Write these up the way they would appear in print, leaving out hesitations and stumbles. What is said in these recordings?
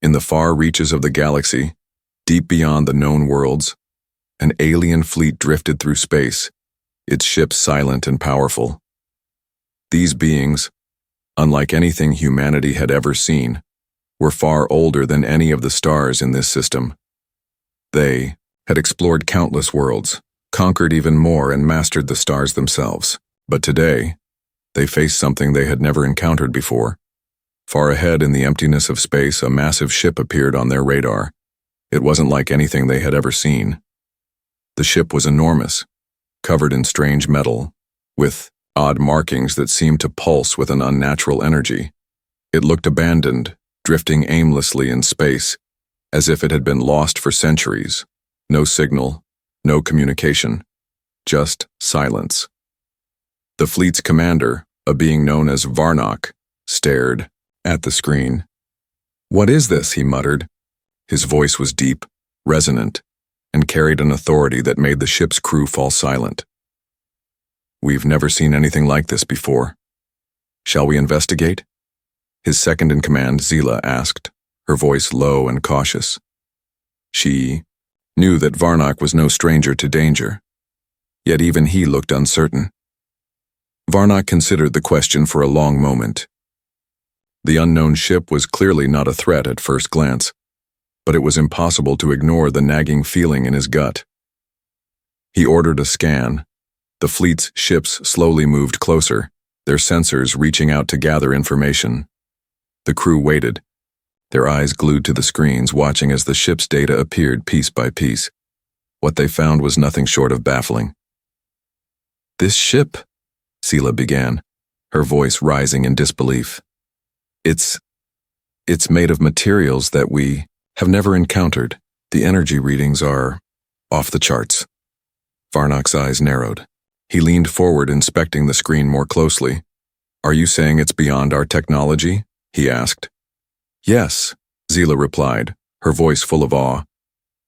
In the far reaches of the galaxy, deep beyond the known worlds, an alien fleet drifted through space, its ships silent and powerful. These beings, unlike anything humanity had ever seen, were far older than any of the stars in this system. They had explored countless worlds, conquered even more, and mastered the stars themselves. But today, they faced something they had never encountered before. Far ahead in the emptiness of space, a massive ship appeared on their radar. It wasn't like anything they had ever seen. The ship was enormous, covered in strange metal, with odd markings that seemed to pulse with an unnatural energy. It looked abandoned, drifting aimlessly in space, as if it had been lost for centuries. No signal, no communication, just silence. The fleet's commander, a being known as Varnock, stared at the screen. "What is this?" he muttered. His voice was deep, resonant, and carried an authority that made the ship's crew fall silent. "We've never seen anything like this before. Shall we investigate?" His second-in-command, Zila, asked, her voice low and cautious. She knew that Varnock was no stranger to danger, yet even he looked uncertain. Varnock considered the question for a long moment. The unknown ship was clearly not a threat at first glance, but it was impossible to ignore the nagging feeling in his gut. He ordered a scan. The fleet's ships slowly moved closer, their sensors reaching out to gather information. The crew waited, their eyes glued to the screens, watching as the ship's data appeared piece by piece. What they found was nothing short of baffling. "This ship," Zila began, her voice rising in disbelief. It's made of materials that we have never encountered. The energy readings are off the charts." Varnock's eyes narrowed. He leaned forward, inspecting the screen more closely. "Are you saying it's beyond our technology?" he asked. "Yes," Zila replied, her voice full of awe.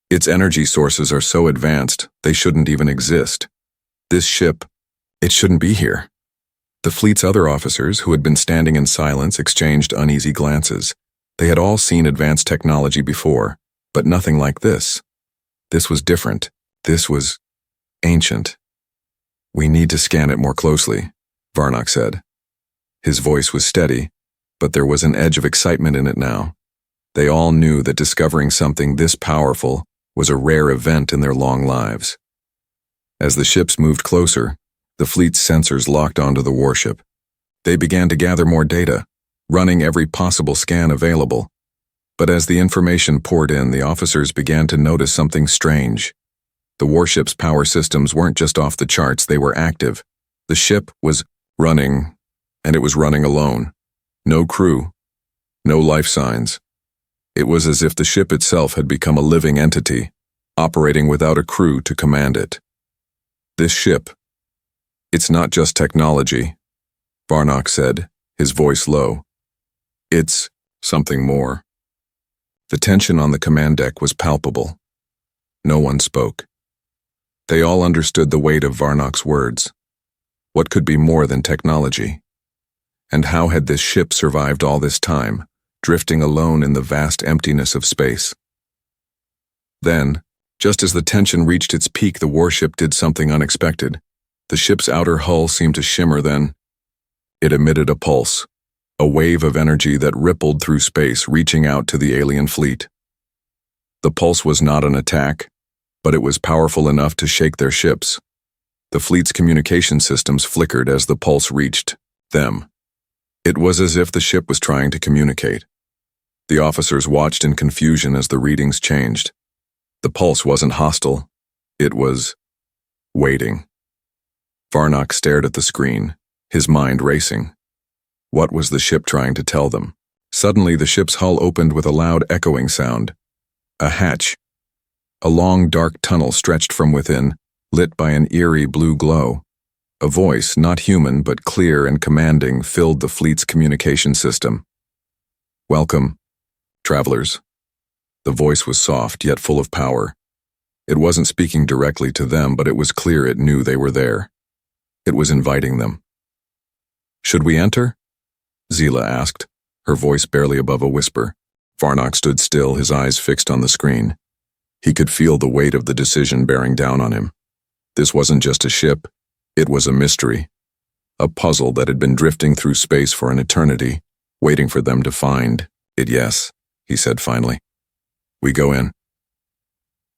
"Its energy sources are so advanced, they shouldn't even exist. This ship, it shouldn't be here." The fleet's other officers, who had been standing in silence, exchanged uneasy glances. They had all seen advanced technology before, but nothing like this. This was different. This was ancient. "We need to scan it more closely," Varnock said. His voice was steady, but there was an edge of excitement in it now. They all knew that discovering something this powerful was a rare event in their long lives. As the ships moved closer, the fleet's sensors locked onto the warship. They began to gather more data, running every possible scan available. But as the information poured in, the officers began to notice something strange. The warship's power systems weren't just off the charts, they were active. The ship was running, and it was running alone. No crew, no life signs. It was as if the ship itself had become a living entity, operating without a crew to command it. "This ship, it's not just technology," Varnock said, his voice low. "It's something more." The tension on the command deck was palpable. No one spoke. They all understood the weight of Varnock's words. What could be more than technology? And how had this ship survived all this time, drifting alone in the vast emptiness of space? Then, just as the tension reached its peak, the warship did something unexpected. The ship's outer hull seemed to shimmer then. It emitted a pulse, a wave of energy that rippled through space, reaching out to the alien fleet. The pulse was not an attack, but it was powerful enough to shake their ships. The fleet's communication systems flickered as the pulse reached them. It was as if the ship was trying to communicate. The officers watched in confusion as the readings changed. The pulse wasn't hostile. It was waiting. Varnock stared at the screen, his mind racing. What was the ship trying to tell them? Suddenly, the ship's hull opened with a loud echoing sound. A hatch. A long, dark tunnel stretched from within, lit by an eerie blue glow. A voice, not human but clear and commanding, filled the fleet's communication system. "Welcome, travelers." The voice was soft, yet full of power. It wasn't speaking directly to them, but it was clear it knew they were there. It was inviting them. "Should we enter?" Zila asked, her voice barely above a whisper. Varnock stood still, his eyes fixed on the screen. He could feel the weight of the decision bearing down on him. This wasn't just a ship, it was a mystery. A puzzle that had been drifting through space for an eternity, waiting for them to find it. Yes, he said finally. We go in.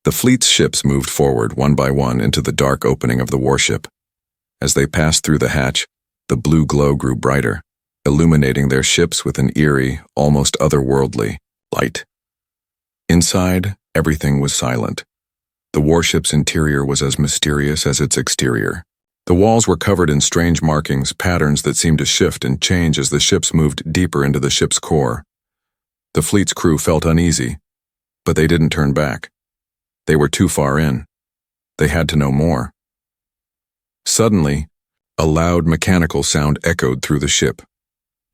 The fleet's ships moved forward one by one into the dark opening of the warship. As they passed through the hatch, the blue glow grew brighter, illuminating their ships with an eerie, almost otherworldly light. Inside, everything was silent. The warship's interior was as mysterious as its exterior. The walls were covered in strange markings, patterns that seemed to shift and change as the ships moved deeper into the ship's core. The fleet's crew felt uneasy, but they didn't turn back. They were too far in. They had to know more. Suddenly, a loud mechanical sound echoed through the ship.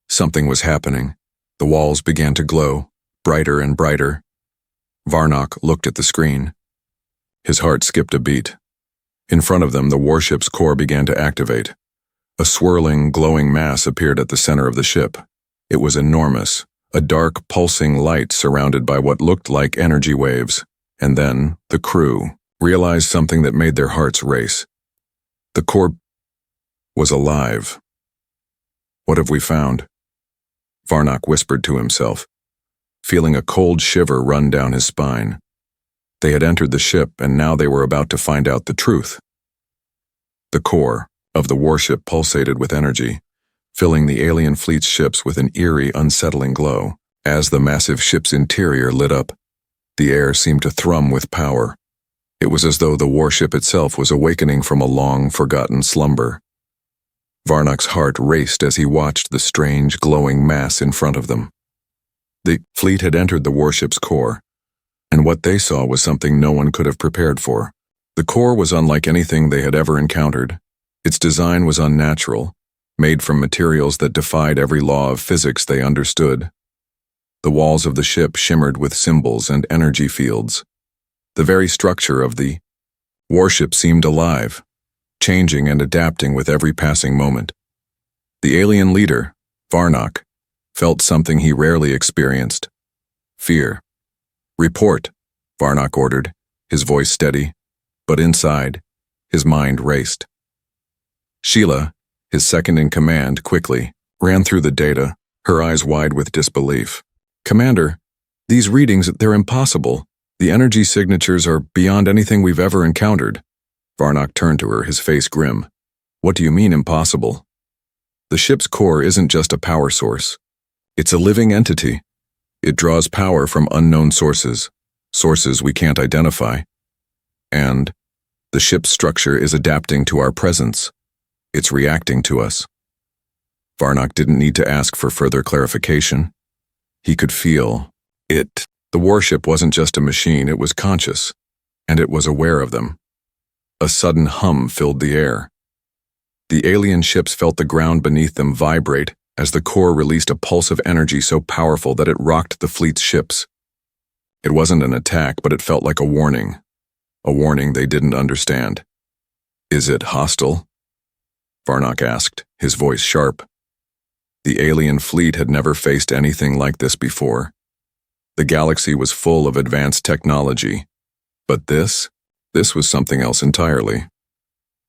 Something was happening. The walls began to glow, brighter and brighter. Varnock looked at the screen. His heart skipped a beat. In front of them, the warship's core began to activate. A swirling, glowing mass appeared at the center of the ship. It was enormous, a dark, pulsing light surrounded by what looked like energy waves. And then, the crew realized something that made their hearts race. The core was alive. What have we found? Varnock whispered to himself, feeling a cold shiver run down his spine. They had entered the ship, and now they were about to find out the truth. The core of the warship pulsated with energy, filling the alien fleet's ships with an eerie, unsettling glow. As the massive ship's interior lit up, the air seemed to thrum with power. It was as though the warship itself was awakening from a long-forgotten slumber. Varnock's heart raced as he watched the strange, glowing mass in front of them. The fleet had entered the warship's core, and what they saw was something no one could have prepared for. The core was unlike anything they had ever encountered. Its design was unnatural, made from materials that defied every law of physics they understood. The walls of the ship shimmered with symbols and energy fields. The very structure of the warship seemed alive, changing and adapting with every passing moment. The alien leader, Varnock, felt something he rarely experienced: fear. Report, Varnock ordered, his voice steady, but inside, his mind raced. Sheila, his second-in-command, quickly ran through the data, her eyes wide with disbelief. Commander, these readings, they're impossible. The energy signatures are beyond anything we've ever encountered. Varnock turned to her, his face grim. What do you mean impossible? The ship's core isn't just a power source. It's a living entity. It draws power from unknown sources, sources we can't identify. And the ship's structure is adapting to our presence. It's reacting to us. Varnock didn't need to ask for further clarification. He could feel it. The warship wasn't just a machine, it was conscious, and it was aware of them. A sudden hum filled the air. The alien ships felt the ground beneath them vibrate as the core released a pulse of energy so powerful that it rocked the fleet's ships. It wasn't an attack, but it felt like a warning they didn't understand. Is it hostile? Varnock asked, his voice sharp. The alien fleet had never faced anything like this before. The galaxy was full of advanced technology, but this was something else entirely.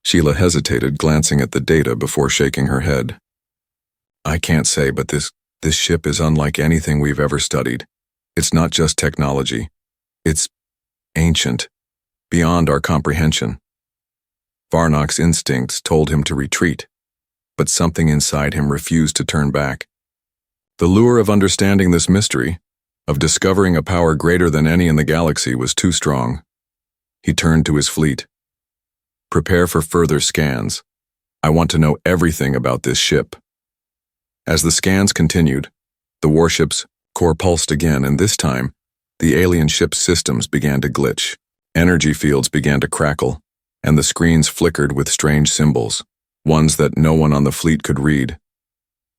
Sheila hesitated, glancing at the data before shaking her head. I can't say, but this ship is unlike anything we've ever studied. It's not just technology. It's ancient, beyond our comprehension. Varnock's instincts told him to retreat, but something inside him refused to turn back. The lure of understanding this mystery, of discovering a power greater than any in the galaxy, was too strong. He turned to his fleet. Prepare for further scans. I want to know everything about this ship. As the scans continued, the warship's core pulsed again, and this time, the alien ship's systems began to glitch. Energy fields began to crackle, and the screens flickered with strange symbols, ones that no one on the fleet could read.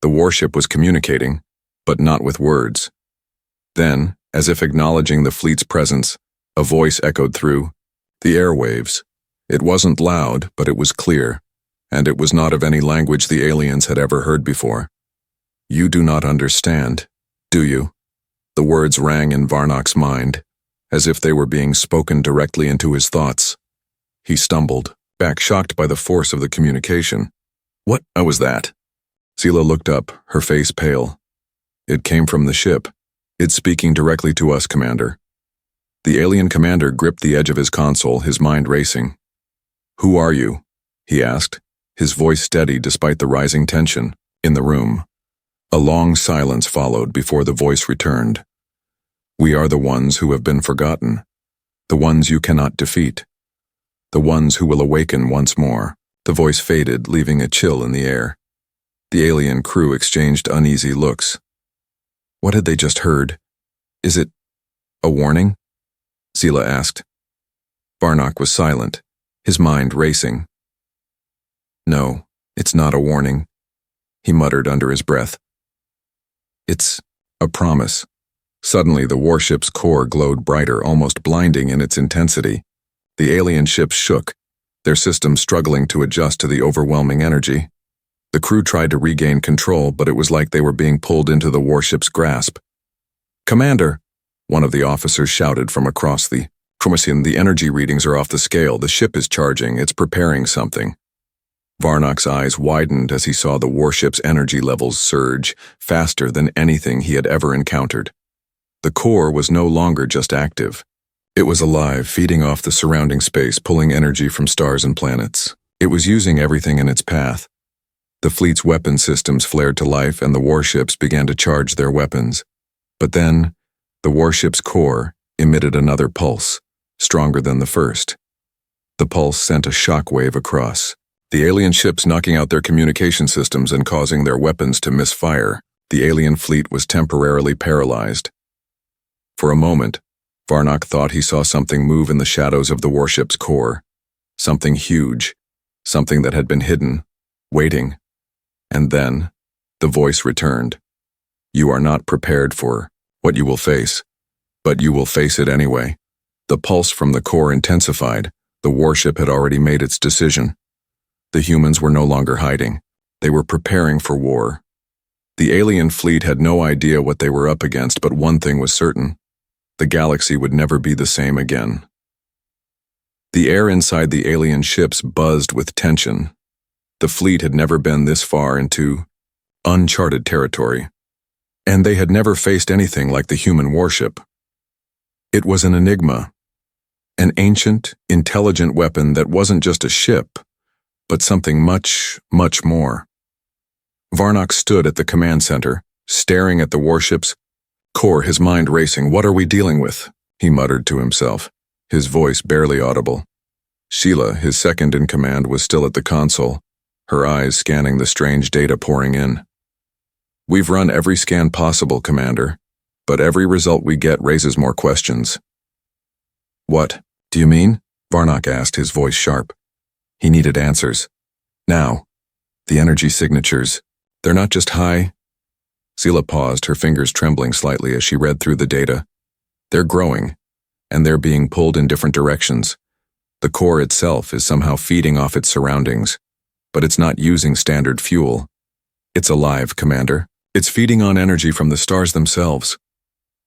The warship was communicating, but not with words. Then, as if acknowledging the fleet's presence, a voice echoed through the airwaves. It wasn't loud, but it was clear, and it was not of any language the aliens had ever heard before. You do not understand, do you? The words rang in Varnok's mind, as if they were being spoken directly into his thoughts. He stumbled, back shocked by the force of the communication. What was that? Sela looked up, her face pale. It came from the ship. It's speaking directly to us, Commander. The alien commander gripped the edge of his console, his mind racing. Who are you? He asked, his voice steady despite the rising tension in the room. A long silence followed before the voice returned. We are the ones who have been forgotten, the ones you cannot defeat, the ones who will awaken once more. The voice faded, leaving a chill in the air. The alien crew exchanged uneasy looks. What had they just heard? Is it a warning? Sela asked. Varnok was silent, his mind racing. No, it's not a warning, he muttered under his breath. It's a promise. Suddenly, the warship's core glowed brighter, almost blinding in its intensity. The alien ship shook, their systems struggling to adjust to the overwhelming energy. The crew tried to regain control, but it was like they were being pulled into the warship's grasp. Commander, one of the officers shouted from across the Chromacian, the energy readings are off the scale. The ship is charging. It's preparing something. Varnok's eyes widened as he saw the warship's energy levels surge, faster than anything he had ever encountered. The core was no longer just active. It was alive, feeding off the surrounding space, pulling energy from stars and planets. It was using everything in its path. The fleet's weapon systems flared to life and the warships began to charge their weapons. But then, the warship's core emitted another pulse, stronger than the first. The pulse sent a shock wave across, the alien ships knocking out their communication systems and causing their weapons to misfire. The alien fleet was temporarily paralyzed. For a moment, Varnok thought he saw something move in the shadows of the warship's core. Something huge, something that had been hidden, waiting. And then, the voice returned. You are not prepared for what you will face, but you will face it anyway. The pulse from the core intensified. The warship had already made its decision. The humans were no longer hiding. They were preparing for war. The alien fleet had no idea what they were up against, but one thing was certain. The galaxy would never be the same again. The air inside the alien ships buzzed with tension. The fleet had never been this far into uncharted territory, and they had never faced anything like the human warship. It was an enigma, an ancient, intelligent weapon that wasn't just a ship, but something much, much more. Varnok stood at the command center, staring at the warship's core, his mind racing. What are we dealing with? He muttered to himself, his voice barely audible. Sheila, his second in command, was still at the console, her eyes scanning the strange data pouring in. We've run every scan possible, Commander, but every result we get raises more questions. What do you mean? Varnok asked, his voice sharp. He needed answers. Now. The energy signatures, they're not just high. Sela paused, her fingers trembling slightly as she read through the data. They're growing, and they're being pulled in different directions. The core itself is somehow feeding off its surroundings, but it's not using standard fuel. It's alive, Commander. It's feeding on energy from the stars themselves.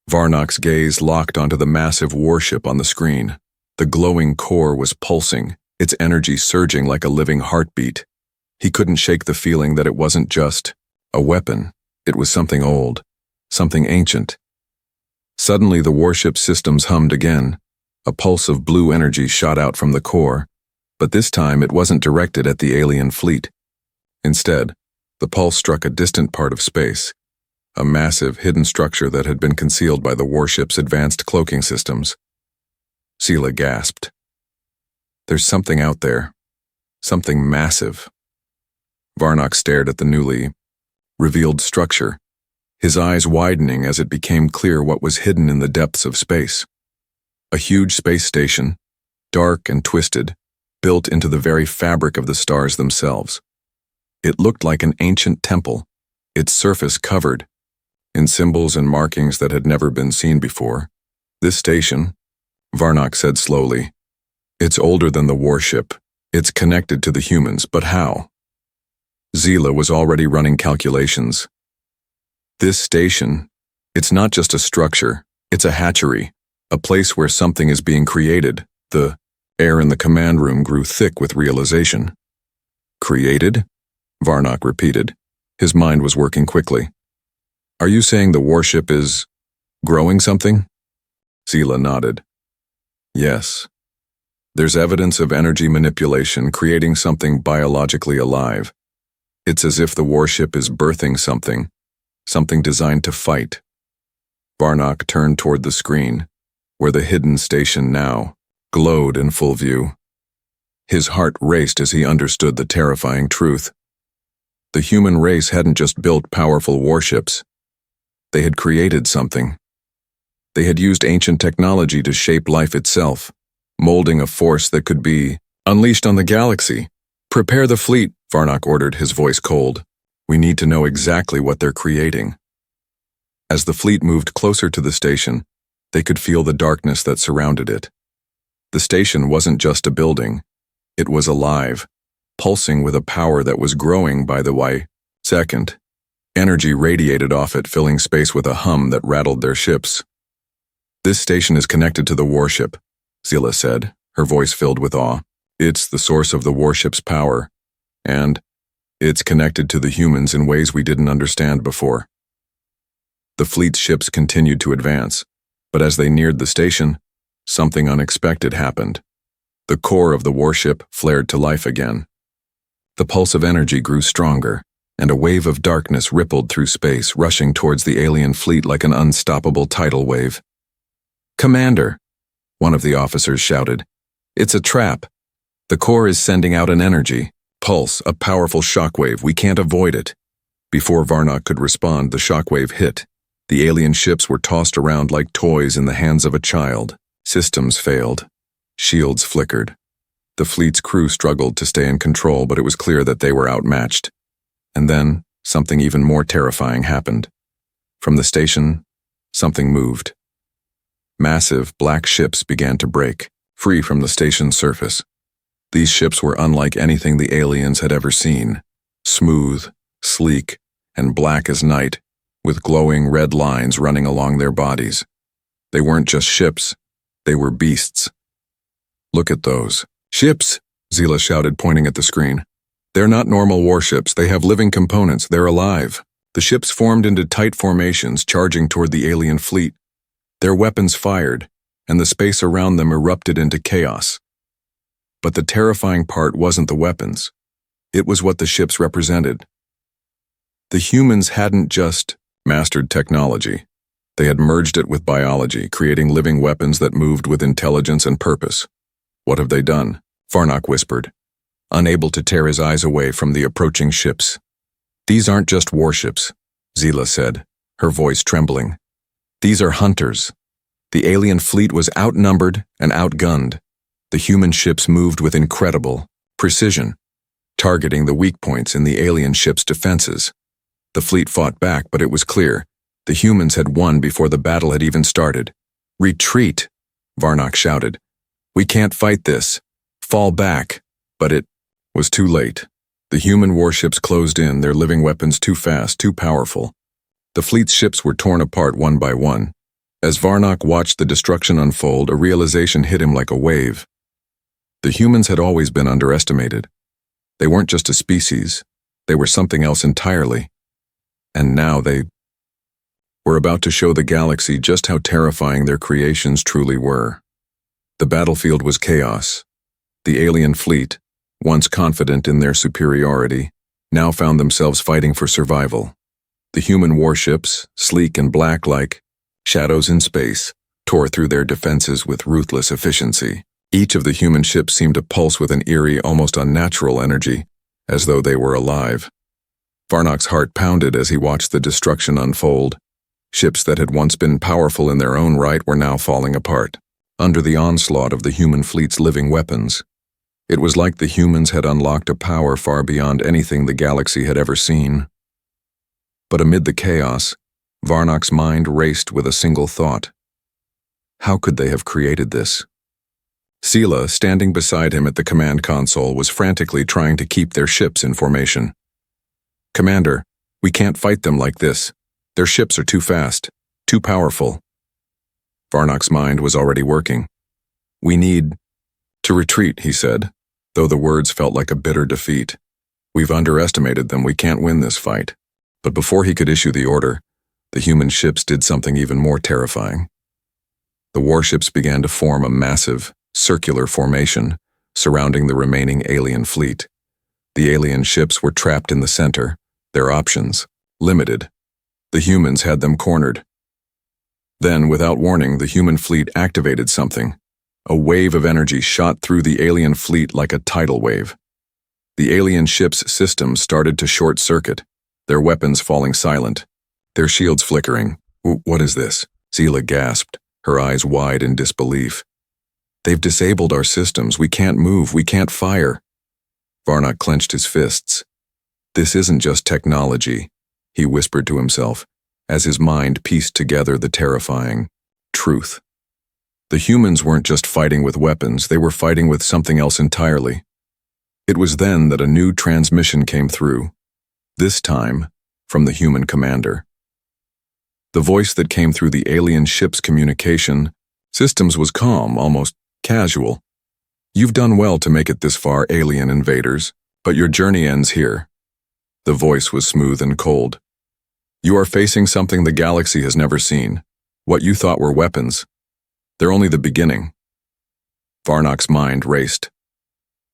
Varnok's gaze locked onto the massive warship on the screen. The glowing core was pulsing, its energy surging like a living heartbeat. He couldn't shake the feeling that it wasn't just a weapon. It was something old, something ancient. Suddenly, the warship's systems hummed again. A pulse of blue energy shot out from the core, but this time it wasn't directed at the alien fleet. Instead, the pulse struck a distant part of space, a massive, hidden structure that had been concealed by the warship's advanced cloaking systems. Sela gasped. There's something out there. Something massive. Varnok stared at the newly revealed structure, his eyes widening as it became clear what was hidden in the depths of space. A huge space station, dark and twisted, built into the very fabric of the stars themselves. It looked like an ancient temple, its surface covered in symbols and markings that had never been seen before. This station, Varnok said slowly, it's older than the warship. It's connected to the humans, but how? Sela was already running calculations. This station, It's not just a structure, it's a hatchery, a place where something is being created. The air in the command room grew thick with realization. Created? Varnock repeated. His mind was working quickly. Are you saying the warship is growing something? Zila nodded. Yes. There's evidence of energy manipulation creating something biologically alive. It's as if the warship is birthing something designed to fight. Varnock turned toward the screen, where the hidden station now glowed in full view. His heart raced as he understood the terrifying truth. The human race hadn't just built powerful warships. They had created something. They had used ancient technology to shape life itself, molding a force that could be unleashed on the galaxy. Prepare the fleet, Varnock ordered, his voice cold. We need to know exactly what they're creating. As the fleet moved closer to the station, they could feel the darkness that surrounded it. The station wasn't just a building. It was alive, pulsing with a power that was growing by the second. Energy radiated off it, filling space with a hum that rattled their ships. This station is connected to the warship, Zila said, her voice filled with awe. It's the source of the warship's power, and it's connected to the humans in ways we didn't understand before. The fleet's ships continued to advance, but as they neared the station, something unexpected happened. The core of the warship flared to life again. The pulse of energy grew stronger, and a wave of darkness rippled through space, rushing towards the alien fleet like an unstoppable tidal wave. Commander, one of the officers shouted. It's a trap. The core is sending out an energy pulse, a powerful shockwave. We can't avoid it. Before Varnock could respond, the shockwave hit. The alien ships were tossed around like toys in the hands of a child. Systems failed. Shields flickered. The fleet's crew struggled to stay in control, but it was clear that they were outmatched. And then, something even more terrifying happened. From the station, something moved. Massive, black ships began to break, free from the station's surface. These ships were unlike anything the aliens had ever seen. Smooth, sleek, and black as night, with glowing red lines running along their bodies. They weren't just ships, they were beasts. Look at those ships, Zila shouted, pointing at the screen. They're not normal warships, they have living components, they're alive. The ships formed into tight formations, charging toward the alien fleet. Their weapons fired, and the space around them erupted into chaos. But the terrifying part wasn't the weapons. It was what the ships represented. The humans hadn't just mastered technology. They had merged it with biology, creating living weapons that moved with intelligence and purpose. What have they done? Varnock whispered, unable to tear his eyes away from the approaching ships. These aren't just warships, Zila said, her voice trembling. These are hunters. The alien fleet was outnumbered and outgunned. The human ships moved with incredible precision, targeting the weak points in the alien ships' defenses. The fleet fought back, but it was clear. The humans had won before the battle had even started. Retreat, Varnock shouted. We can't fight this. Fall back. But it was too late. The human warships closed in, their living weapons too fast, too powerful. The fleet's ships were torn apart one by one. As Varnock watched the destruction unfold, a realization hit him like a wave. The humans had always been underestimated. They weren't just a species, they were something else entirely. And now they were about to show the galaxy just how terrifying their creations truly were. The battlefield was chaos. The alien fleet, once confident in their superiority, now found themselves fighting for survival. The human warships, sleek and black like shadows in space, tore through their defenses with ruthless efficiency. Each of the human ships seemed to pulse with an eerie, almost unnatural energy, as though they were alive. Varnock's heart pounded as he watched the destruction unfold. Ships that had once been powerful in their own right were now falling apart, under the onslaught of the human fleet's living weapons. It was like the humans had unlocked a power far beyond anything the galaxy had ever seen. But amid the chaos, Varnock's mind raced with a single thought. How could they have created this? Zila, standing beside him at the command console, was frantically trying to keep their ships in formation. Commander, we can't fight them like this. Their ships are too fast. Too powerful. Varnok's mind was already working. We need to retreat, he said, though the words felt like a bitter defeat. We've underestimated them, we can't win this fight. But before he could issue the order, the human ships did something even more terrifying. The warships began to form a massive, circular formation surrounding the remaining alien fleet. The alien ships were trapped in the center, their options limited. The humans had them cornered. Then, without warning, the human fleet activated something. A wave of energy shot through the alien fleet like a tidal wave. The alien ships' systems started to short-circuit, their weapons falling silent, their shields flickering. What is this? Zila gasped, her eyes wide in disbelief. They've disabled our systems. We can't move. We can't fire. Varnok clenched his fists. This isn't just technology, he whispered to himself, as his mind pieced together the terrifying truth. The humans weren't just fighting with weapons, they were fighting with something else entirely. It was then that a new transmission came through, this time from the human commander. The voice that came through the alien ship's communication systems was calm, almost casual. You've done well to make it this far, alien invaders, but your journey ends here. The voice was smooth and cold. You are facing something the galaxy has never seen. What you thought were weapons, they're only the beginning. Varnok's mind raced.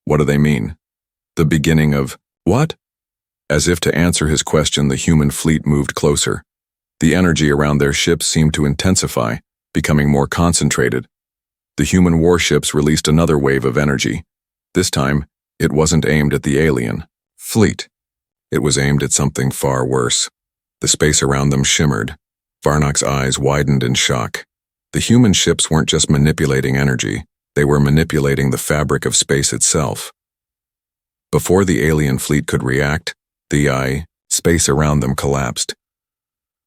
What do they mean? The beginning of what? As if to answer his question, the human fleet moved closer. The energy around their ships seemed to intensify, becoming more concentrated. The human warships released another wave of energy. This time, it wasn't aimed at the alien fleet. It was aimed at something far worse. The space around them shimmered. Varnok's eyes widened in shock. The human ships weren't just manipulating energy, they were manipulating the fabric of space itself. Before the alien fleet could react, the space around them collapsed.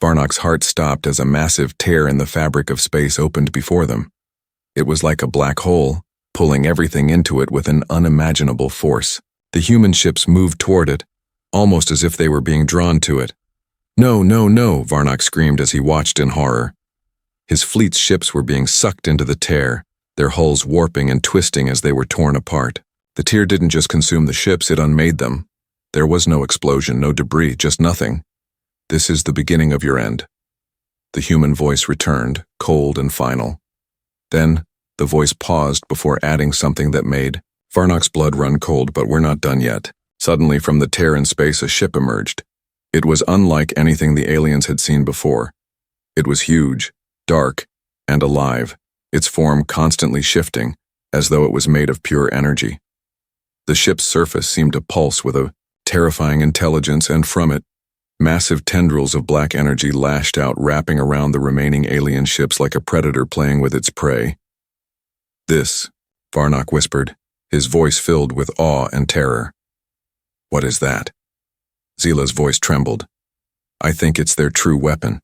Varnok's heart stopped as a massive tear in the fabric of space opened before them. It was like a black hole, pulling everything into it with an unimaginable force. The human ships moved toward it, almost as if they were being drawn to it. No, no, no, Varnok screamed as he watched in horror. His fleet's ships were being sucked into the tear, their hulls warping and twisting as they were torn apart. The tear didn't just consume the ships, it unmade them. There was no explosion, no debris, just nothing. This is the beginning of your end. The human voice returned, cold and final. Then, the voice paused before adding something that made Varnok's blood run cold. But we're not done yet. Suddenly, from the tear in space, a ship emerged. It was unlike anything the aliens had seen before. It was huge, dark, and alive, its form constantly shifting, as though it was made of pure energy. The ship's surface seemed to pulse with a terrifying intelligence, and from it, massive tendrils of black energy lashed out, wrapping around the remaining alien ships like a predator playing with its prey. This, Varnok whispered, his voice filled with awe and terror. What is that? Zila's voice trembled. I think it's their true weapon,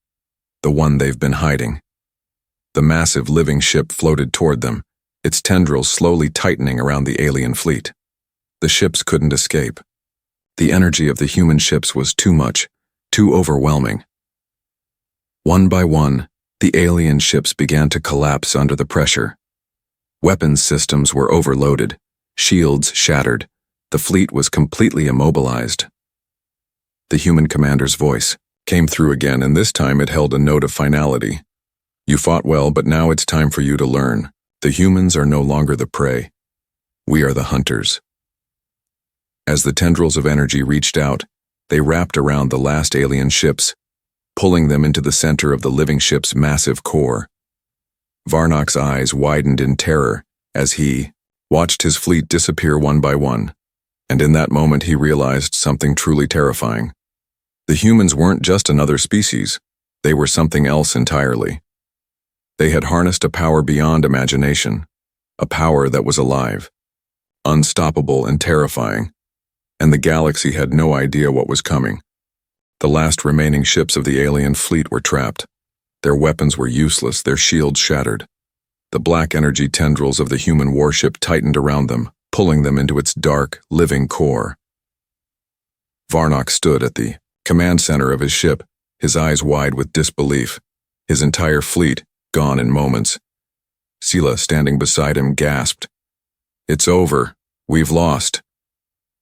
the one they've been hiding. The massive living ship floated toward them, its tendrils slowly tightening around the alien fleet. The ships couldn't escape. The energy of the human ships was too much, too overwhelming. One by one, the alien ships began to collapse under the pressure. Weapons systems were overloaded, shields shattered. The fleet was completely immobilized. The human commander's voice came through again, and this time it held a note of finality. You fought well, but now it's time for you to learn. The humans are no longer the prey. We are the hunters. As the tendrils of energy reached out, they wrapped around the last alien ships, pulling them into the center of the living ship's massive core. Varnok's eyes widened in terror as he watched his fleet disappear one by one, and in that moment he realized something truly terrifying. The humans weren't just another species, they were something else entirely. They had harnessed a power beyond imagination, a power that was alive, unstoppable and terrifying, and the galaxy had no idea what was coming. The last remaining ships of the alien fleet were trapped. Their weapons were useless, their shields shattered. The black energy tendrils of the human warship tightened around them, pulling them into its dark, living core. Varnok stood at the command center of his ship, his eyes wide with disbelief. his entire fleet gone in moments. Sela, standing beside him, gasped. "It's over. We've lost."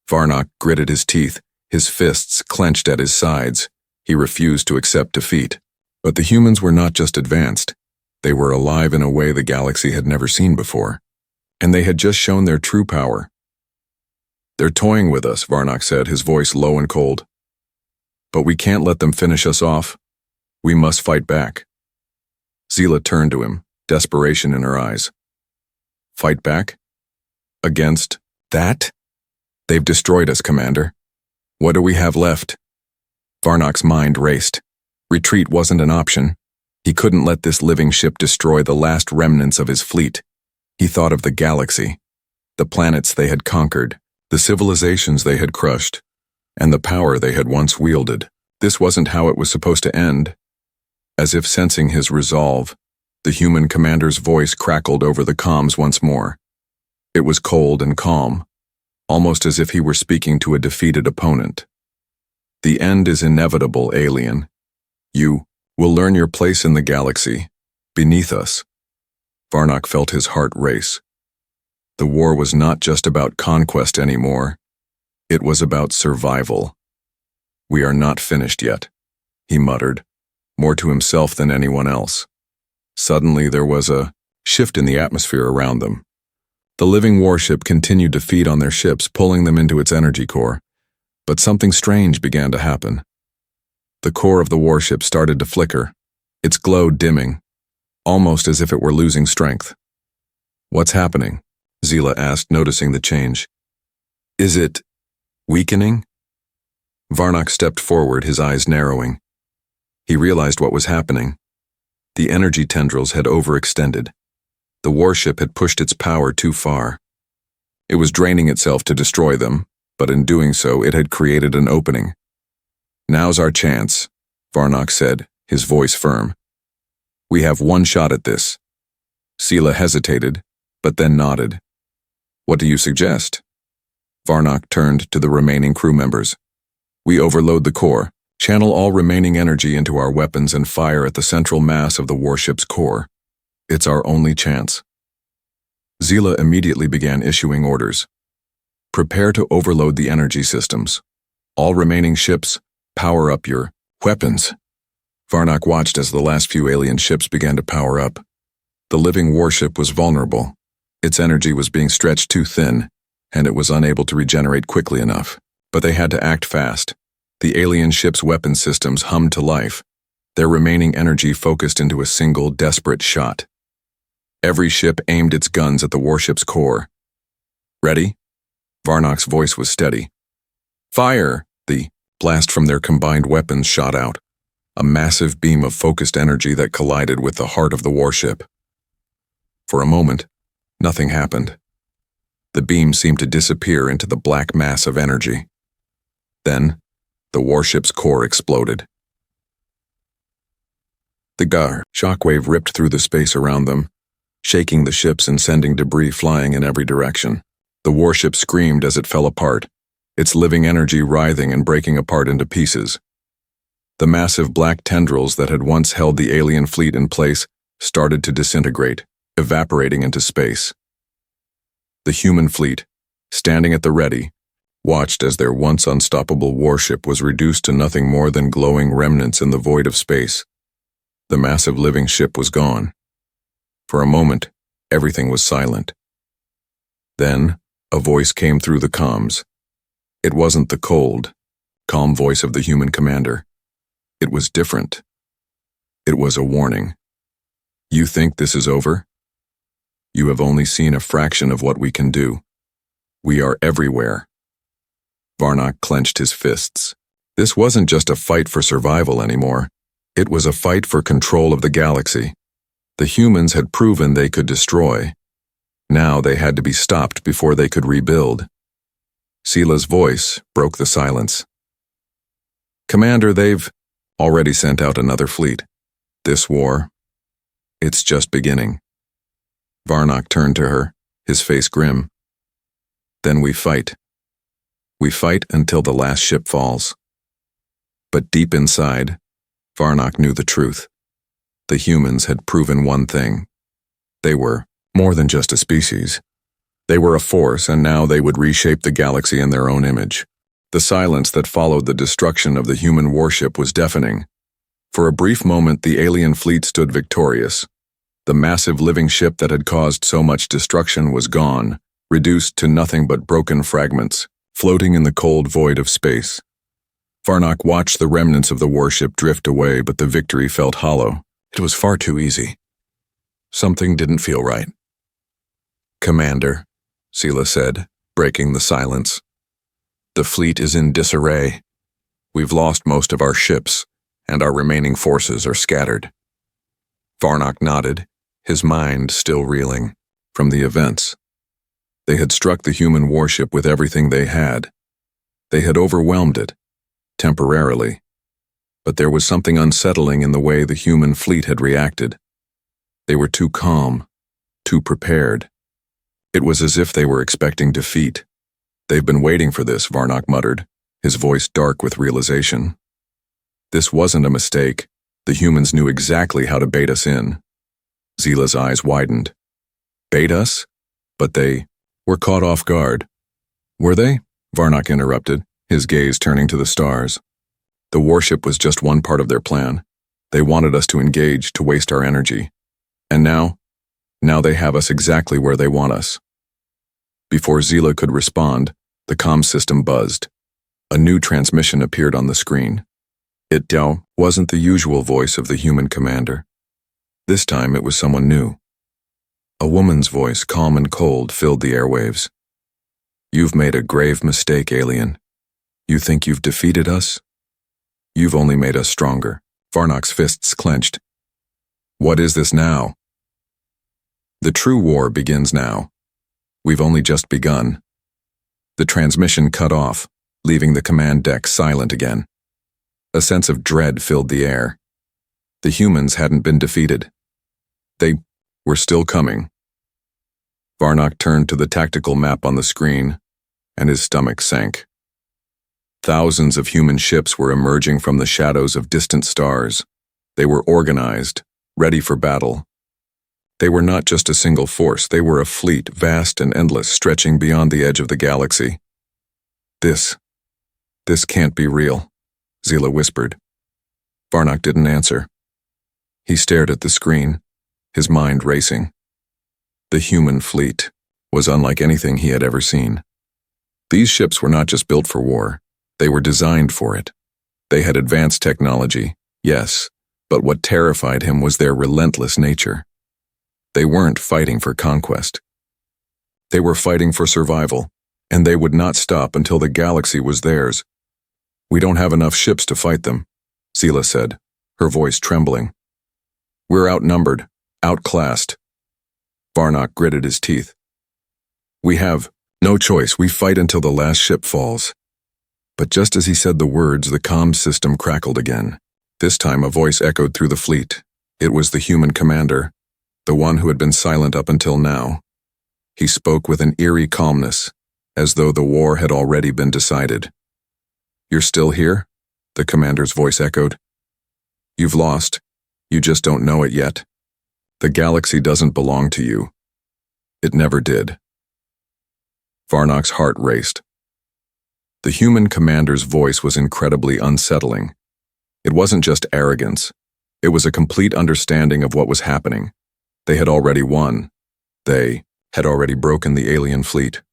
Varnock gritted his teeth, his fists clenched at his sides. He refused to accept defeat. But the humans were not just advanced. They were alive in a way the galaxy had never seen before. And they had just shown their true power. "They're toying with us," Varnock said, his voice low and cold. "But we can't let them finish us off. We must fight back." Sela turned to him, desperation in her eyes. "Fight back? Against that? They've destroyed us, Commander. What do we have left?" Varnock's mind raced. Retreat wasn't an option. He couldn't let this living ship destroy the last remnants of his fleet. He thought of the galaxy, the planets they had conquered, the civilizations they had crushed, and the power they had once wielded. This wasn't how it was supposed to end. As if sensing his resolve, the human commander's voice crackled over the comms once more. It was cold and calm, almost as if he were speaking to a defeated opponent. "The end is inevitable, alien. You will learn your place in the galaxy, beneath us." Varnock felt his heart race. The war was not just about conquest anymore. It was about survival. "We are not finished yet," he muttered, more to himself than anyone else. Suddenly there was a shift in the atmosphere around them. The living warship continued to feed on their ships, pulling them into its energy core. But something strange began to happen. The core of the warship started to flicker, its glow dimming, almost as if it were losing strength. "What's happening?" Sela asked, noticing the change. "Is it weakening?" Varnock stepped forward, his eyes narrowing. He realized what was happening. The energy tendrils had overextended. The warship had pushed its power too far. It was draining itself to destroy them, but in doing so, it had created an opening. "Now's our chance," Varnock said, his voice firm. "We have one shot at this." Sela hesitated, but then nodded. "What do you suggest?" Varnock turned to the remaining crew members. "We overload the core, channel all remaining energy into our weapons and fire at the central mass of the warship's core. It's our only chance." Sela immediately began issuing orders. "Prepare to overload the energy systems. All remaining ships, power up your weapons." Varnock watched as the last few alien ships began to power up. The living warship was vulnerable. Its energy was being stretched too thin, and it was unable to regenerate quickly enough. But they had to act fast. The alien ship's weapon systems hummed to life, their remaining energy focused into a single, desperate shot. Every ship aimed its guns at the warship's core. "Ready?" Varnock's voice was steady. "Fire!" The blast from their combined weapons shot out, a massive beam of focused energy that collided with the heart of the warship. For a moment, nothing happened. The beam seemed to disappear into the black mass of energy. Then, the warship's core exploded. The shockwave ripped through the space around them, shaking the ships and sending debris flying in every direction. The warship screamed as it fell apart, its living energy writhing and breaking apart into pieces. The massive black tendrils that had once held the alien fleet in place started to disintegrate, evaporating into space. The human fleet, standing at the ready, watched as their once unstoppable warship was reduced to nothing more than glowing remnants in the void of space. The massive living ship was gone. For a moment, everything was silent. Then, a voice came through the comms. It wasn't the cold, calm voice of the human commander. It was different. It was a warning. "You think this is over? You have only seen a fraction of what we can do. We are everywhere." Varnock clenched his fists. This wasn't just a fight for survival anymore. It was a fight for control of the galaxy. The humans had proven they could destroy. Now they had to be stopped before they could rebuild. Sela's voice broke the silence. "Commander, they've already sent out another fleet. This war, it's just beginning." Varnock turned to her, his face grim. "Then we fight. We fight until the last ship falls." But deep inside, Varnock knew the truth. The humans had proven one thing. They were more than just a species. They were a force, and now they would reshape the galaxy in their own image. The silence that followed the destruction of the human warship was deafening. For a brief moment, the alien fleet stood victorious. The massive living ship that had caused so much destruction was gone, reduced to nothing but broken fragments, floating in the cold void of space. Varnock watched the remnants of the warship drift away, but the victory felt hollow. It was far too easy. Something didn't feel right. "Commander," Sela said, breaking the silence. "The fleet is in disarray. We've lost most of our ships, and our remaining forces are scattered." Varnock nodded, his mind still reeling from the events. They had struck the human warship with everything they had. They had overwhelmed it, temporarily. But there was something unsettling in the way the human fleet had reacted. They were too calm, too prepared. It was as if they were expecting defeat. "They've been waiting for this," Varnock muttered, his voice dark with realization. This wasn't a mistake. The humans knew exactly how to bait us in. Zila's eyes widened. "Bait us?" But they were caught off guard. "Were they?" Varnock interrupted, his gaze turning to the stars. "The warship was just one part of their plan. They wanted us to engage, to waste our energy. And now they have us exactly where they want us." Before Zila could respond, the comm system buzzed. A new transmission appeared on the screen. It wasn't the usual voice of the human commander. This time it was someone new. A woman's voice, calm and cold, filled the airwaves. "You've made a grave mistake, alien. You think you've defeated us? You've only made us stronger." Varnock's fists clenched. "What is this now?" "The true war begins now. We've only just begun." The transmission cut off, leaving the command deck silent again. A sense of dread filled the air. The humans hadn't been defeated. They were still coming. Varnock turned to the tactical map on the screen, and his stomach sank. Thousands of human ships were emerging from the shadows of distant stars. They were organized, ready for battle. They were not just a single force, they were a fleet, vast and endless, stretching beyond the edge of the galaxy. This can't be real," Zila whispered. Varnock didn't answer. He stared at the screen, his mind racing. The human fleet was unlike anything he had ever seen. These ships were not just built for war, they were designed for it. They had advanced technology, yes, but what terrified him was their relentless nature. They weren't fighting for conquest. They were fighting for survival, and they would not stop until the galaxy was theirs. "We don't have enough ships to fight them," Zila said, her voice trembling. "We're outnumbered, outclassed." Varnock gritted his teeth. "We have no choice. We fight until the last ship falls." But just as he said the words, the comm system crackled again. This time a voice echoed through the fleet. It was the human commander, the one who had been silent up until now. He spoke with an eerie calmness, as though the war had already been decided. "You're still here?" the commander's voice echoed. "You've lost. You just don't know it yet. The galaxy doesn't belong to you. It never did." Varnock's heart raced. The human commander's voice was incredibly unsettling. It wasn't just arrogance. It was a complete understanding of what was happening. They had already won. They had already broken the alien fleet.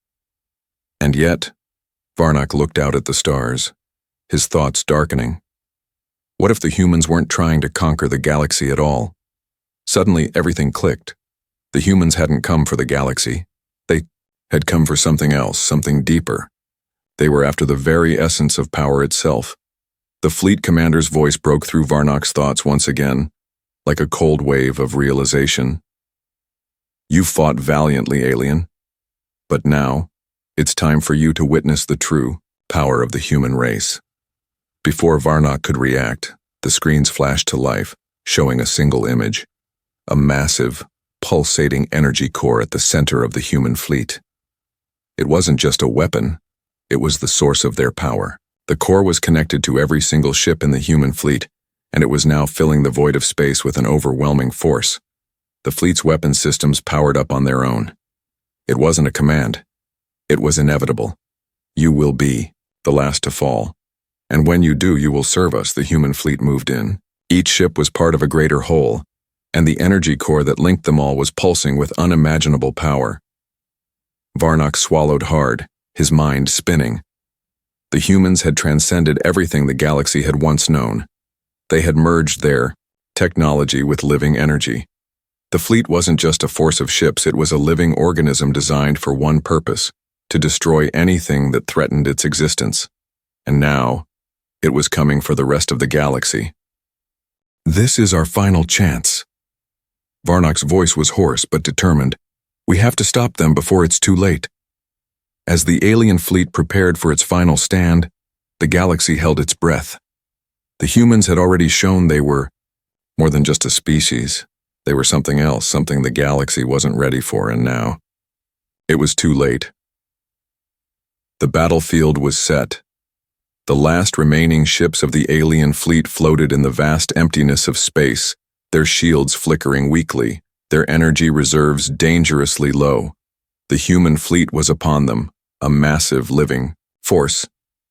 And yet, Varnock looked out at the stars, his thoughts darkening. What if the humans weren't trying to conquer the galaxy at all? Suddenly, everything clicked. The humans hadn't come for the galaxy. They had come for something else, something deeper. They were after the very essence of power itself. The fleet commander's voice broke through Varnock's thoughts once again, like a cold wave of realization. "You fought valiantly, alien. But now, it's time for you to witness the true power of the human race." Before Varnock could react, the screens flashed to life, showing a single image. A massive, pulsating energy core at the center of the human fleet. It wasn't just a weapon, it was the source of their power. The core was connected to every single ship in the human fleet, and it was now filling the void of space with an overwhelming force. The fleet's weapon systems powered up on their own. It wasn't a command. It was inevitable. You will be the last to fall. And when you do, you will serve us, the human fleet moved in. Each ship was part of a greater whole, and the energy core that linked them all was pulsing with unimaginable power. Varnock swallowed hard, his mind spinning. The humans had transcended everything the galaxy had once known. They had merged their technology with living energy. The fleet wasn't just a force of ships, it was a living organism designed for one purpose, to destroy anything that threatened its existence. And now, it was coming for the rest of the galaxy. This is our final chance. Varnock's voice was hoarse but determined. We have to stop them before it's too late. As the alien fleet prepared for its final stand, the galaxy held its breath. The humans had already shown they were more than just a species. They were something else, something the galaxy wasn't ready for, and now it was too late. The battlefield was set. The last remaining ships of the alien fleet floated in the vast emptiness of space, their shields flickering weakly, their energy reserves dangerously low. The human fleet was upon them, a massive living force,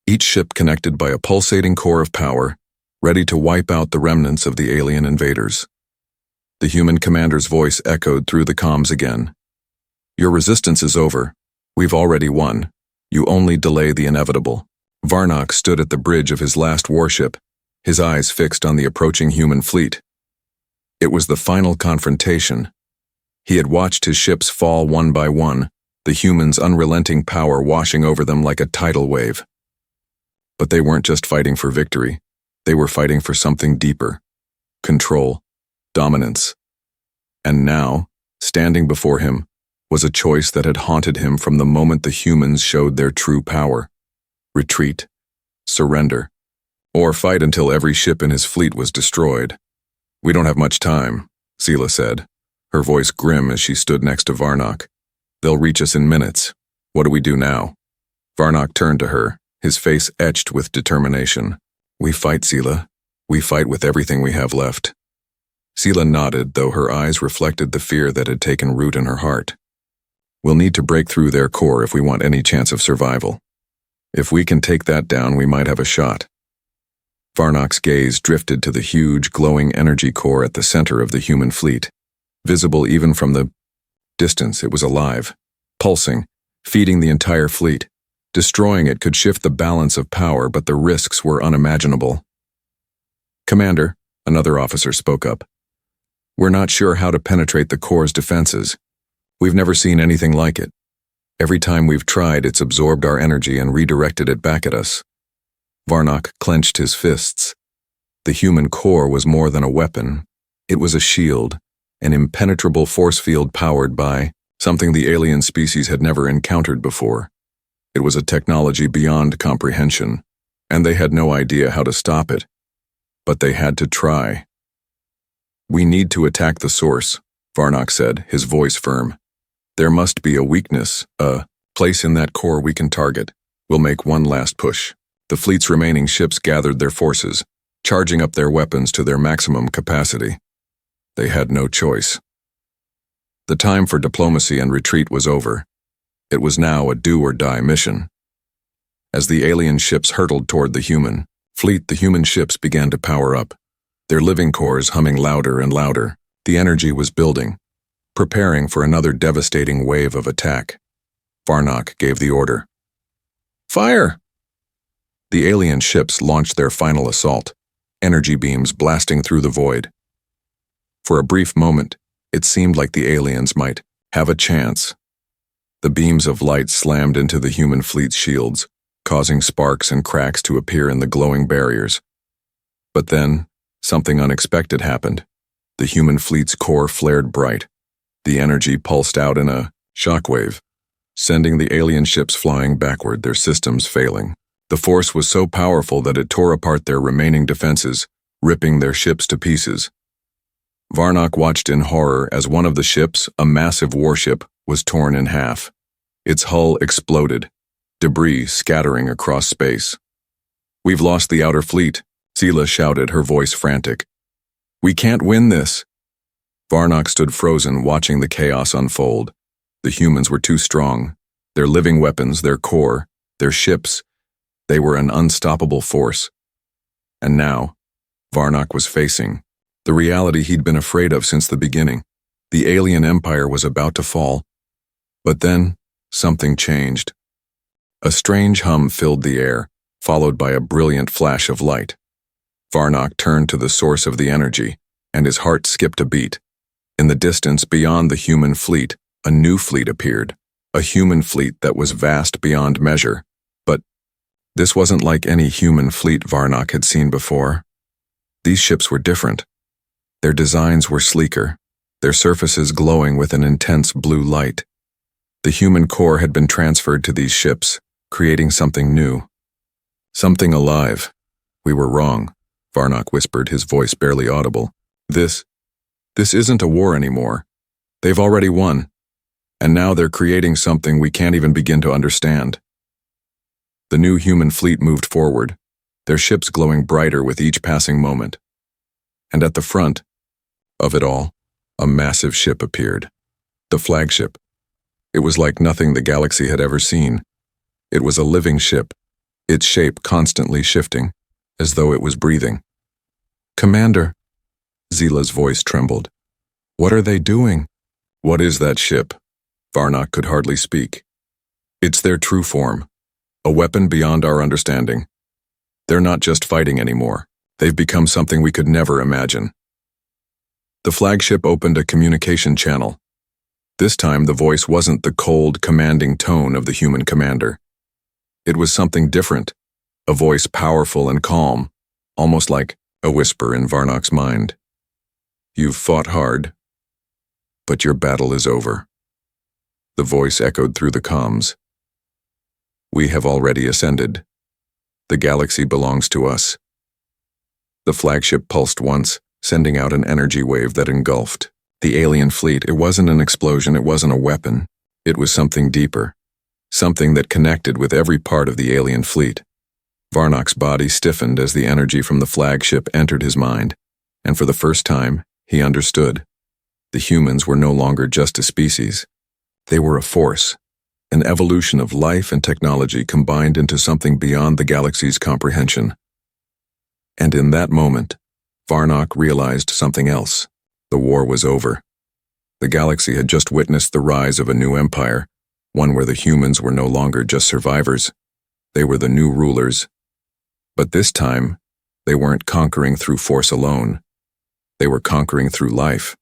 each ship connected by a pulsating core of power, ready to wipe out the remnants of the alien invaders. The human commander's voice echoed through the comms again. Your resistance is over. We've already won. You only delay the inevitable. Varnock stood at the bridge of his last warship, his eyes fixed on the approaching human fleet. It was the final confrontation. He had watched his ships fall one by one, the humans' unrelenting power washing over them like a tidal wave. But they weren't just fighting for victory. They were fighting for something deeper. Control. Dominance. And now, standing before him, was a choice that had haunted him from the moment the humans showed their true power. Retreat. Surrender. Or fight until every ship in his fleet was destroyed. We don't have much time, Sela said, her voice grim as she stood next to Varnock. They'll reach us in minutes. What do we do now? Varnock turned to her, his face etched with determination. We fight, Sela. We fight with everything we have left. Sela nodded, though her eyes reflected the fear that had taken root in her heart. We'll need to break through their core if we want any chance of survival. If we can take that down, we might have a shot. Varnock's gaze drifted to the huge, glowing energy core at the center of the human fleet. Visible even from the distance, it was alive, pulsing, feeding the entire fleet. Destroying it could shift the balance of power, but the risks were unimaginable. Commander, another officer spoke up. We're not sure how to penetrate the core's defenses. We've never seen anything like it. Every time we've tried, it's absorbed our energy and redirected it back at us. Varnock clenched his fists. The human core was more than a weapon. It was a shield, an impenetrable force field powered by something the alien species had never encountered before. It was a technology beyond comprehension, and they had no idea how to stop it. But they had to try. We need to attack the source, Varnock said, his voice firm. There must be a weakness, a place in that core we can target. We'll make one last push. The fleet's remaining ships gathered their forces, charging up their weapons to their maximum capacity. They had no choice. The time for diplomacy and retreat was over. It was now a do-or-die mission. As the alien ships hurtled toward the human fleet, the human ships began to power up, their living cores humming louder and louder. The energy was building, preparing for another devastating wave of attack. Varnock gave the order. Fire! The alien ships launched their final assault, energy beams blasting through the void. For a brief moment, it seemed like the aliens might have a chance. The beams of light slammed into the human fleet's shields, causing sparks and cracks to appear in the glowing barriers. But then, something unexpected happened. The human fleet's core flared bright. The energy pulsed out in a shockwave, sending the alien ships flying backward, their systems failing. The force was so powerful that it tore apart their remaining defenses, ripping their ships to pieces. Varnock watched in horror as one of the ships, a massive warship, was torn in half. Its hull exploded, debris scattering across space. We've lost the outer fleet, Zila shouted, her voice frantic. "We can't win this!" Varnock stood frozen, watching the chaos unfold. The humans were too strong. Their living weapons, their core, their ships, they were an unstoppable force. And now, Varnock was facing the reality he'd been afraid of since the beginning. The alien empire was about to fall. But then, something changed. A strange hum filled the air, followed by a brilliant flash of light. Varnock turned to the source of the energy, and his heart skipped a beat. In the distance beyond the human fleet, a new fleet appeared, a human fleet that was vast beyond measure. But this wasn't like any human fleet Varnock had seen before. These ships were different. Their designs were sleeker, their surfaces glowing with an intense blue light. The human core had been transferred to these ships, creating something new. Something alive. "We were wrong," Varnock whispered, his voice barely audible. This isn't a war anymore. They've already won. And now they're creating something we can't even begin to understand." The new human fleet moved forward, their ships glowing brighter with each passing moment. And at the front of it all, a massive ship appeared. The flagship. It was like nothing the galaxy had ever seen. It was a living ship, its shape constantly shifting, as though it was breathing. "Commander," Zila's voice trembled. "What are they doing?" "What is that ship?" Varnock could hardly speak. "It's their true form, a weapon beyond our understanding. They're not just fighting anymore. They've become something we could never imagine." The flagship opened a communication channel. This time the voice wasn't the cold, commanding tone of the human commander. It was something different, a voice powerful and calm, almost like a whisper in Varnock's mind. "You've fought hard, but your battle is over." The voice echoed through the comms. "We have already ascended. The galaxy belongs to us." The flagship pulsed once, sending out an energy wave that engulfed the alien fleet. It wasn't an explosion, it wasn't a weapon. It was something deeper, something that connected with every part of the alien fleet. Varnock's body stiffened as the energy from the flagship entered his mind, and for the first time, he understood. The humans were no longer just a species. They were a force, an evolution of life and technology combined into something beyond the galaxy's comprehension. And in that moment, Varnock realized something else. The war was over. The galaxy had just witnessed the rise of a new empire, one where the humans were no longer just survivors. They were the new rulers. But this time, they weren't conquering through force alone. They were conquering through life.